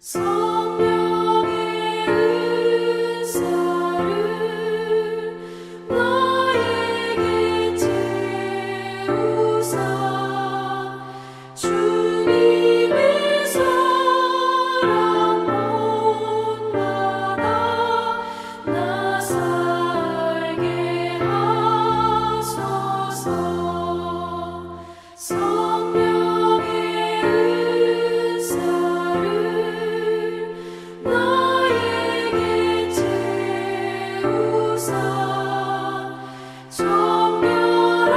성령의 은사를 나에게 채우사 주님의 사랑 본받아 나 살게 하소서. 성령의 은사를 나에게 채우사 정결한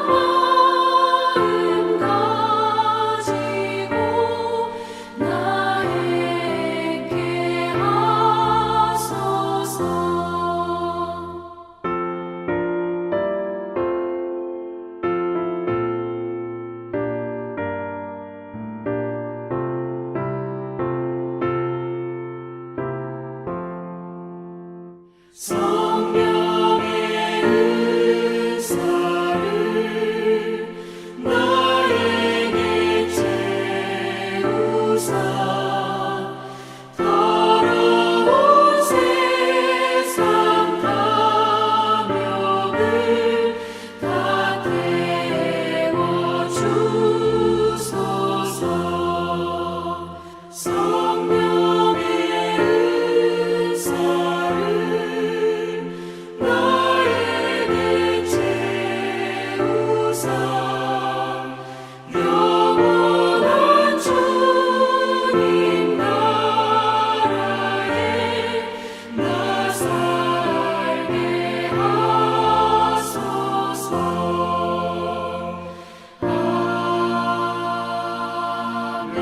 마음 가지고 나에게 하소서. 성령의 은사를 나에게 채우사 더러운 세상 탐욕을 다 태워주소서. 성령의 은사를 나에게 채우사 영원한 주님 나라에 나 살게 하소서. 아멘.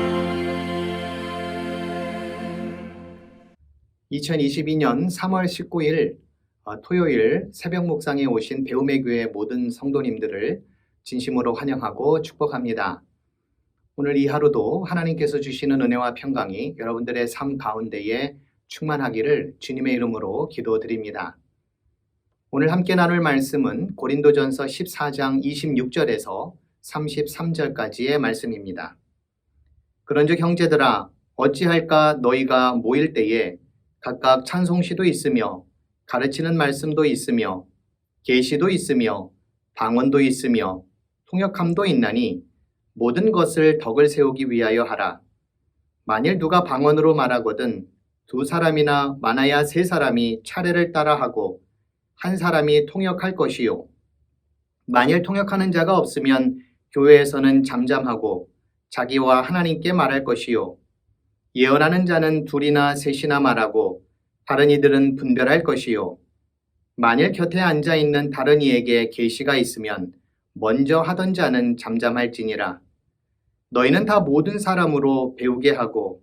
2022년 3월 19일 토요일 새벽 묵상에 오신 배움의 교회 모든 성도님들을 진심으로 환영하고 축복합니다. 오늘 이 하루도 하나님께서 주시는 은혜와 평강이 여러분들의 삶 가운데에 충만하기를 주님의 이름으로 기도드립니다. 오늘 함께 나눌 말씀은 고린도전서 14장 26절에서 33절까지의 말씀입니다. 그런즉 형제들아 어찌할까 너희가 모일 때에 각각 찬송시도 있으며 가르치는 말씀도 있으며 계시도 있으며 방언도 있으며 통역함도 있나니 모든 것을 덕을 세우기 위하여 하라. 만일 누가 방언으로 말하거든 두 사람이나 많아야 세 사람이 차례를 따라 하고 한 사람이 통역할 것이요. 만일 통역하는 자가 없으면 교회에서는 잠잠하고 자기와 하나님께 말할 것이요. 예언하는 자는 둘이나 셋이나 말하고 다른 이들은 분별할 것이요. 만일 곁에 앉아있는 다른 이에게 계시가 있으면 먼저 하던 자는 잠잠할지니라. 너희는 다 모든 사람으로 배우게 하고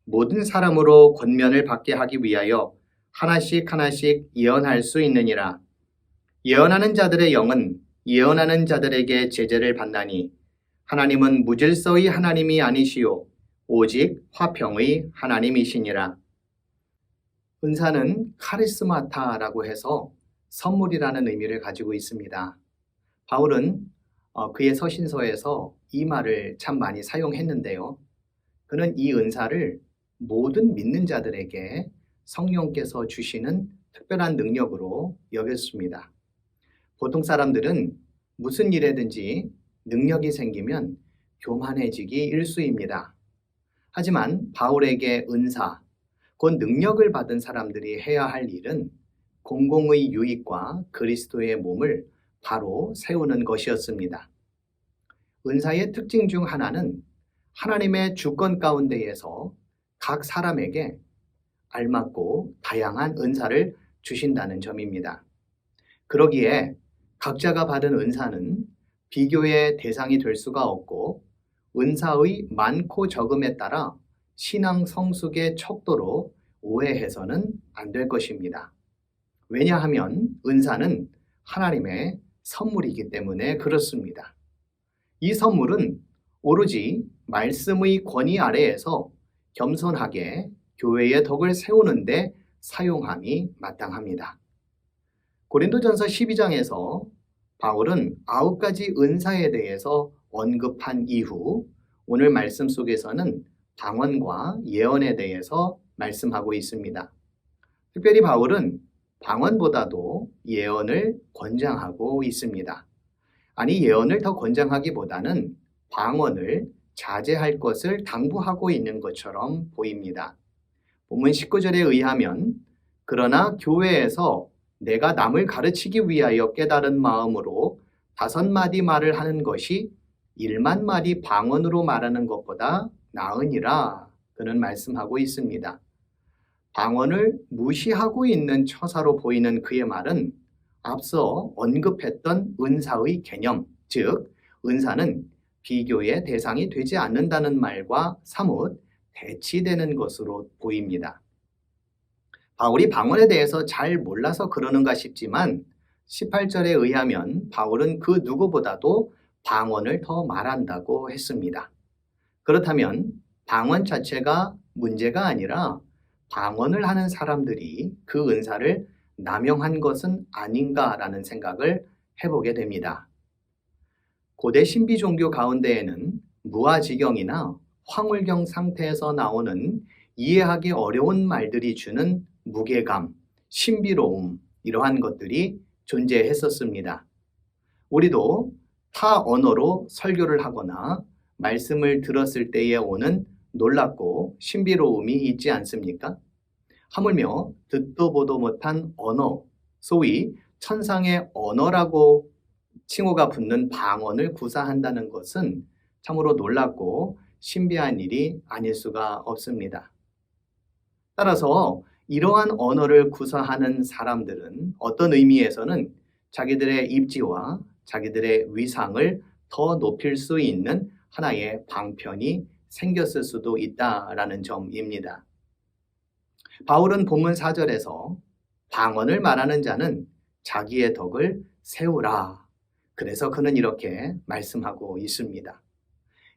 모든 사람으로 권면을 받게 하기 위하여 하나씩 하나씩 예언할 수 있느니라. 예언하는 자들의 영은 예언하는 자들에게 제재를 받나니 하나님은 무질서의 하나님이 아니시오 오직 화평의 하나님이시니라. 은사는 카리스마타라고 해서 선물이라는 의미를 가지고 있습니다. 바울은 그의 서신서에서 이 말을 참 많이 사용했는데요. 그는 이 은사를 모든 믿는 자들에게 성령께서 주시는 특별한 능력으로 여겼습니다. 보통 사람들은 무슨 일에든지 능력이 생기면 교만해지기 일쑤입니다. 하지만 바울에게 은사, 곧 능력을 받은 사람들이 해야 할 일은 공공의 유익과 그리스도의 몸을 바로 세우는 것이었습니다. 은사의 특징 중 하나는 하나님의 주권 가운데에서 각 사람에게 알맞고 다양한 은사를 주신다는 점입니다. 그러기에 각자가 받은 은사는 비교의 대상이 될 수가 없고 은사의 많고 적음에 따라 신앙 성숙의 척도로 오해해서는 안 될 것입니다. 왜냐하면 은사는 하나님의 선물이기 때문에 그렇습니다. 이 선물은 오로지 말씀의 권위 아래에서 겸손하게 교회의 덕을 세우는데 사용함이 마땅합니다. 고린도전서 12장에서 바울은 9가지 은사에 대해서 언급한 이후 오늘 말씀 속에서는 방언과 예언에 대해서 말씀하고 있습니다. 특별히 바울은 방언보다도 예언을 권장하고 있습니다. 아니, 예언을 더 권장하기보다는 방언을 자제할 것을 당부하고 있는 것처럼 보입니다. 본문 19절에 의하면 그러나 교회에서 내가 남을 가르치기 위하여 깨달은 마음으로 5마디 말을 하는 것이 1만마디 방언으로 말하는 것보다 나으니라 그는 말씀하고 있습니다. 방언을 무시하고 있는 처사로 보이는 그의 말은 앞서 언급했던 은사의 개념, 즉 은사는 비교의 대상이 되지 않는다는 말과 사뭇 대치되는 것으로 보입니다. 바울이 방언에 대해서 잘 몰라서 그러는가 싶지만 18절에 의하면 바울은 그 누구보다도 방언을 더 말한다고 했습니다. 그렇다면 방언 자체가 문제가 아니라 방언을 하는 사람들이 그 은사를 남용한 것은 아닌가라는 생각을 해보게 됩니다. 고대 신비 종교 가운데에는 무아지경이나 황홀경 상태에서 나오는 이해하기 어려운 말들이 주는 무게감, 신비로움 이러한 것들이 존재했었습니다. 우리도 타 언어로 설교를 하거나 말씀을 들었을 때에 오는 놀랍고 신비로움이 있지 않습니까? 하물며 듣도 보도 못한 언어, 소위 천상의 언어라고 칭호가 붙는 방언을 구사한다는 것은 참으로 놀랍고 신비한 일이 아닐 수가 없습니다. 따라서 이러한 언어를 구사하는 사람들은 어떤 의미에서는 자기들의 입지와 자기들의 위상을 더 높일 수 있는 하나의 방편이 생겼을 수도 있다라는 점입니다. 바울은 본문 4절에서 방언을 말하는 자는 자기의 덕을 세우라. 그래서 그는 이렇게 말씀하고 있습니다.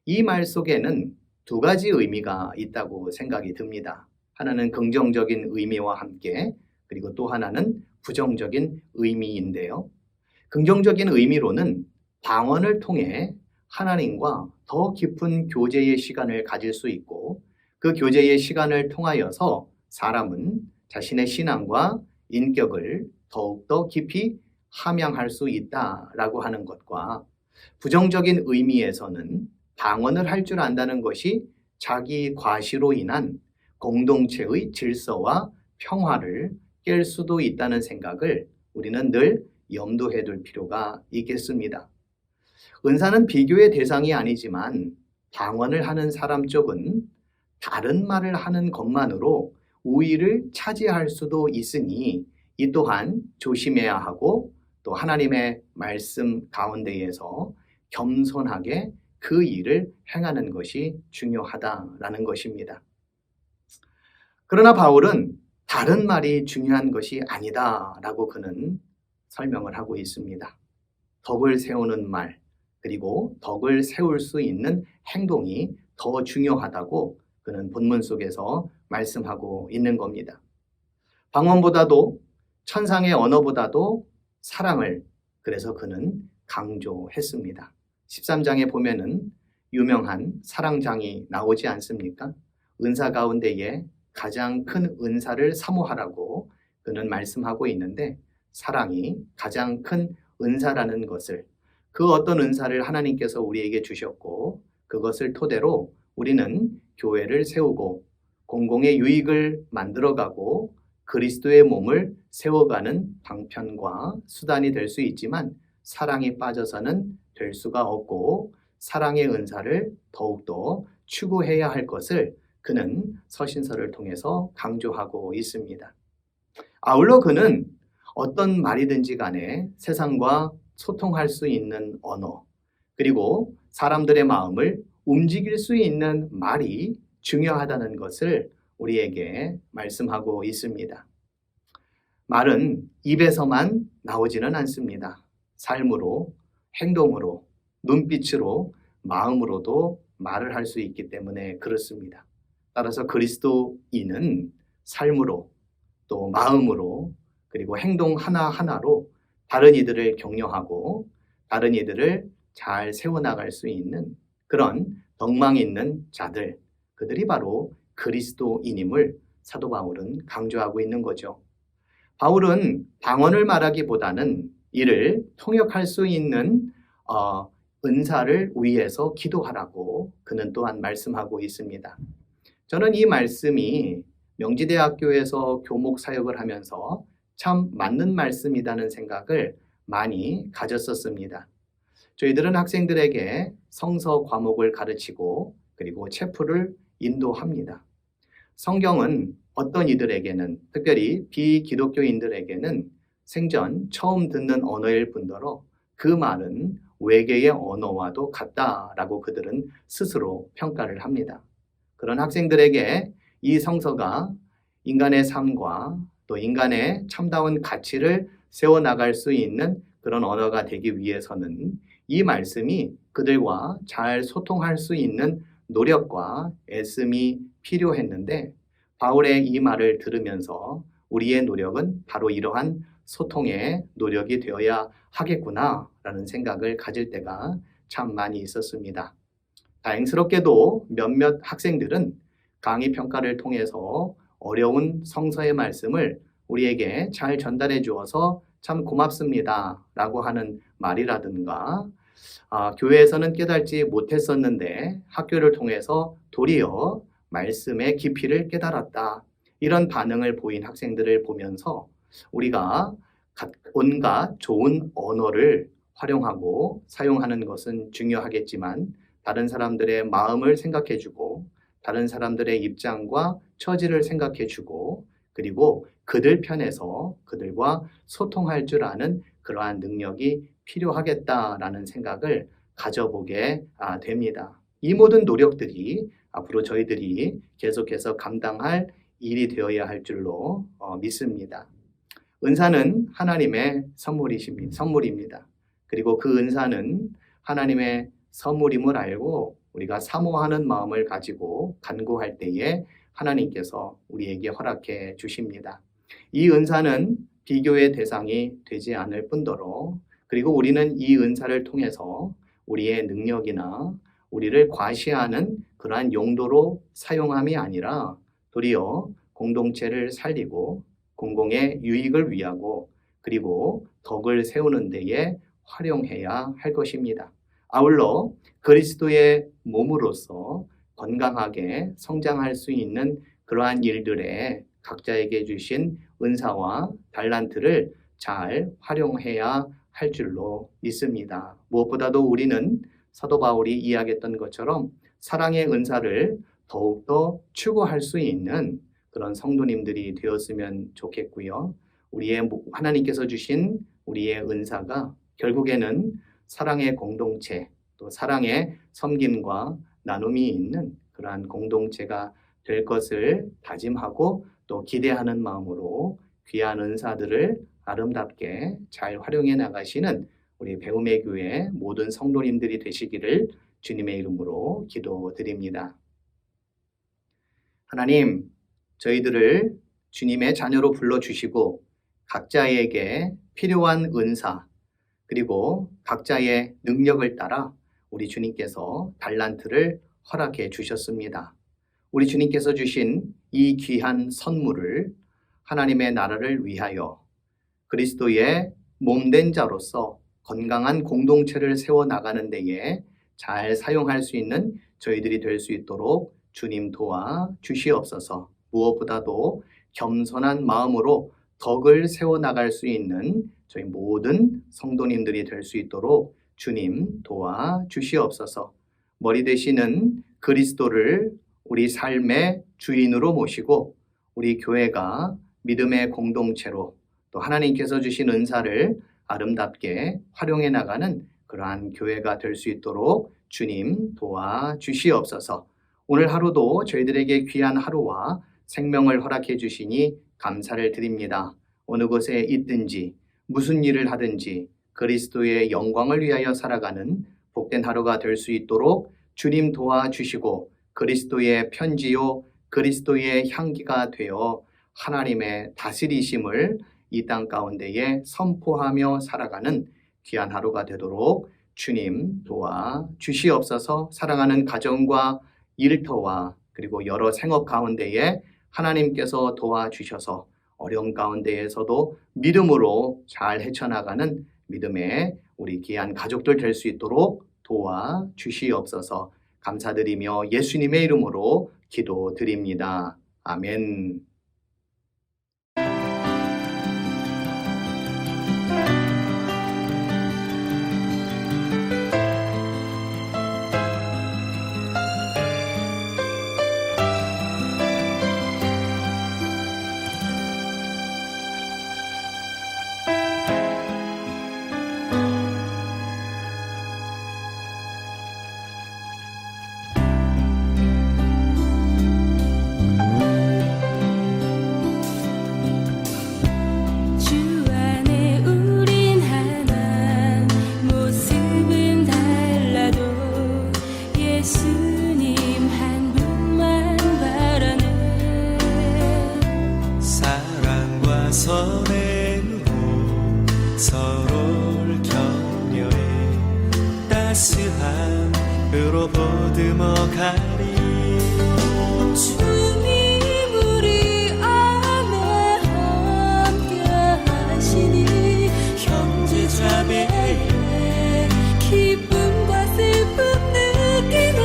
이 말 속에는 2가지 의미가 있다고 생각이 듭니다. 하나는 긍정적인 의미와 함께 그리고 또 하나는 부정적인 의미인데요. 긍정적인 의미로는 방언을 통해 하나님과 더 깊은 교제의 시간을 가질 수 있고 그 교제의 시간을 통하여서 사람은 자신의 신앙과 인격을 더욱더 깊이 함양할 수 있다라고 하는 것과 부정적인 의미에서는 방언을 할 줄 안다는 것이 자기 과시로 인한 공동체의 질서와 평화를 깰 수도 있다는 생각을 우리는 늘 염두해 둘 필요가 있겠습니다. 은사는 비교의 대상이 아니지만 방언을 하는 사람 쪽은 다른 말을 하는 것만으로 우위를 차지할 수도 있으니 이 또한 조심해야 하고 또 하나님의 말씀 가운데에서 겸손하게 그 일을 행하는 것이 중요하다라는 것입니다. 그러나 바울은 다른 말이 중요한 것이 아니다라고 그는 설명을 하고 있습니다. 덕을 세우는 말, 그리고 덕을 세울 수 있는 행동이 더 중요하다고 그는 본문 속에서 말씀하고 있는 겁니다. 방언보다도 천상의 언어보다도 사랑을 그래서 그는 강조했습니다. 13장에 보면은 유명한 사랑장이 나오지 않습니까? 은사 가운데에 가장 큰 은사를 사모하라고 그는 말씀하고 있는데 사랑이 가장 큰 은사라는 것을 그 어떤 은사를 하나님께서 우리에게 주셨고 그것을 토대로 우리는 교회를 세우고 공공의 유익을 만들어가고 그리스도의 몸을 세워가는 방편과 수단이 될 수 있지만 사랑이 빠져서는 될 수가 없고 사랑의 은사를 더욱더 추구해야 할 것을 그는 서신서를 통해서 강조하고 있습니다. 아울러 그는 어떤 말이든지 간에 세상과 소통할 수 있는 언어 그리고 사람들의 마음을 움직일 수 있는 말이 중요하다는 것을 우리에게 말씀하고 있습니다. 말은 입에서만 나오지는 않습니다. 삶으로, 행동으로, 눈빛으로, 마음으로도 말을 할 수 있기 때문에 그렇습니다. 따라서 그리스도인은 삶으로 또 마음으로 그리고 행동 하나하나로 다른 이들을 격려하고 다른 이들을 잘 세워나갈 수 있는 그런 덕망 있는 자들, 그들이 바로 그리스도인임을 사도 바울은 강조하고 있는 거죠. 바울은 방언을 말하기보다는 이를 통역할 수 있는 은사를 위해서 기도하라고 그는 또한 말씀하고 있습니다. 저는 이 말씀이 명지대학교에서 교목 사역을 하면서 참 맞는 말씀이라는 생각을 많이 가졌었습니다. 저희들은 학생들에게 성서 과목을 가르치고 그리고 체프를 인도합니다. 성경은 어떤 이들에게는, 특별히 비기독교인들에게는 생전 처음 듣는 언어일 뿐더러 그 말은 외계의 언어와도 같다라고 그들은 스스로 평가를 합니다. 그런 학생들에게 이 성서가 인간의 삶과 또 인간의 참다운 가치를 세워나갈 수 있는 그런 언어가 되기 위해서는 이 말씀이 그들과 잘 소통할 수 있는 노력과 애씀이 필요했는데 바울의 이 말을 들으면서 우리의 노력은 바로 이러한 소통의 노력이 되어야 하겠구나라는 생각을 가질 때가 참 많이 있었습니다. 다행스럽게도 몇몇 학생들은 강의 평가를 통해서 어려운 성서의 말씀을 우리에게 잘 전달해 주어서 참 고맙습니다 라고 하는 말이라든가 교회에서는 깨닫지 못했었는데 학교를 통해서 도리어 말씀의 깊이를 깨달았다, 이런 반응을 보인 학생들을 보면서 우리가 온갖 좋은 언어를 활용하고 사용하는 것은 중요하겠지만 다른 사람들의 마음을 생각해주고 다른 사람들의 입장과 처지를 생각해주고 그리고 그들 편에서 그들과 소통할 줄 아는 그러한 능력이 필요하겠다라는 생각을 가져보게 됩니다. 이 모든 노력들이 앞으로 저희들이 계속해서 감당할 일이 되어야 할 줄로 믿습니다. 은사는 하나님의 선물입니다. 그리고 그 은사는 하나님의 선물임을 알고 우리가 사모하는 마음을 가지고 간구할 때에 하나님께서 우리에게 허락해 주십니다. 이 은사는 비교의 대상이 되지 않을 뿐더러 그리고 우리는 이 은사를 통해서 우리의 능력이나 우리를 과시하는 그러한 용도로 사용함이 아니라 도리어 공동체를 살리고 공공의 유익을 위하고 그리고 덕을 세우는 데에 활용해야 할 것입니다. 아울러 그리스도의 몸으로서 건강하게 성장할 수 있는 그러한 일들에 각자에게 주신 은사와 달란트를 잘 활용해야 할 줄로 믿습니다. 무엇보다도 우리는 사도 바울이 이야기했던 것처럼 사랑의 은사를 더욱더 추구할 수 있는 그런 성도님들이 되었으면 좋겠고요. 하나님께서 주신 우리의 은사가 결국에는 사랑의 공동체, 또 사랑의 섬김과 나눔이 있는 그러한 공동체가 될 것을 다짐하고 또 기대하는 마음으로 귀한 은사들을 아름답게 잘 활용해 나가시는 우리 배움의 교회 모든 성도님들이 되시기를 주님의 이름으로 기도드립니다. 하나님, 저희들을 주님의 자녀로 불러주시고 각자에게 필요한 은사 그리고 각자의 능력을 따라 우리 주님께서 달란트를 허락해 주셨습니다. 우리 주님께서 주신 이 귀한 선물을 하나님의 나라를 위하여 그리스도의 몸된 자로서 건강한 공동체를 세워나가는 데에 잘 사용할 수 있는 저희들이 될 수 있도록 주님 도와 주시옵소서. 무엇보다도 겸손한 마음으로 덕을 세워나갈 수 있는 저희 모든 성도님들이 될 수 있도록 주님 도와 주시옵소서. 머리 되시는 그리스도를 우리 삶의 주인으로 모시고 우리 교회가 믿음의 공동체로 또 하나님께서 주신 은사를 아름답게 활용해 나가는 그러한 교회가 될 수 있도록 주님 도와 주시옵소서. 오늘 하루도 저희들에게 귀한 하루와 생명을 허락해 주시니 감사를 드립니다. 어느 곳에 있든지 무슨 일을 하든지 그리스도의 영광을 위하여 살아가는 복된 하루가 될 수 있도록 주님 도와주시고 그리스도의 편지요 그리스도의 향기가 되어 하나님의 다스리심을 이 땅 가운데에 선포하며 살아가는 귀한 하루가 되도록 주님 도와주시옵소서. 사랑하는 가정과 일터와 그리고 여러 생업 가운데에 하나님께서 도와주셔서 어려운 가운데에서도 믿음으로 잘 헤쳐나가는 믿음의 우리 귀한 가족들 될 수 있도록 도와주시옵소서. 감사드리며 예수님의 이름으로 기도드립니다. 아멘. 주 안에 우린 하나 모습은 달라도 예수님 한 분만 바라네 사랑과 선행으로 서로를 격려해 따스함으로 보듬어 가리 주님 우리 안에 함께 하시니 형제자매의 기쁨과 슬픔 느끼네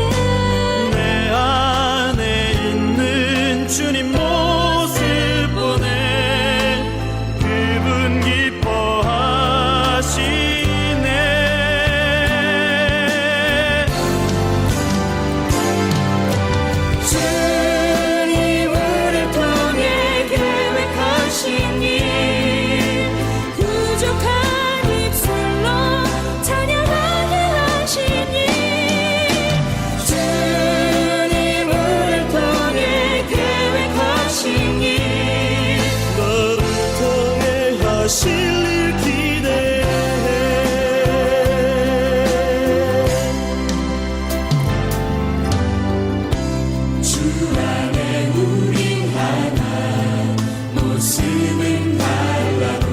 내 안에 있는 주님 모습 보내 그분 기뻐하시네 주님을 통해 계획하신 일 부족한 입술로 찬양하게 하신 일 주님을 통해 계획하신 일 너를 통해 하실 일 기대해 주 안에 우린 하나 모습은 달라도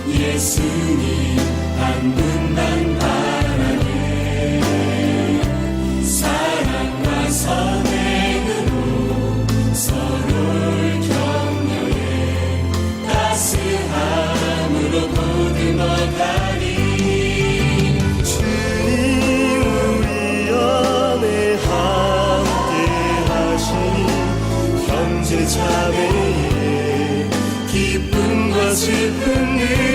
예수님 한 분만 바라네 사랑과 선행으로 서로를 격려해 따스함으로 보듬어 가리 주님 우리 안에 함께 하시니 형제 자매의 기쁨과 슬픔을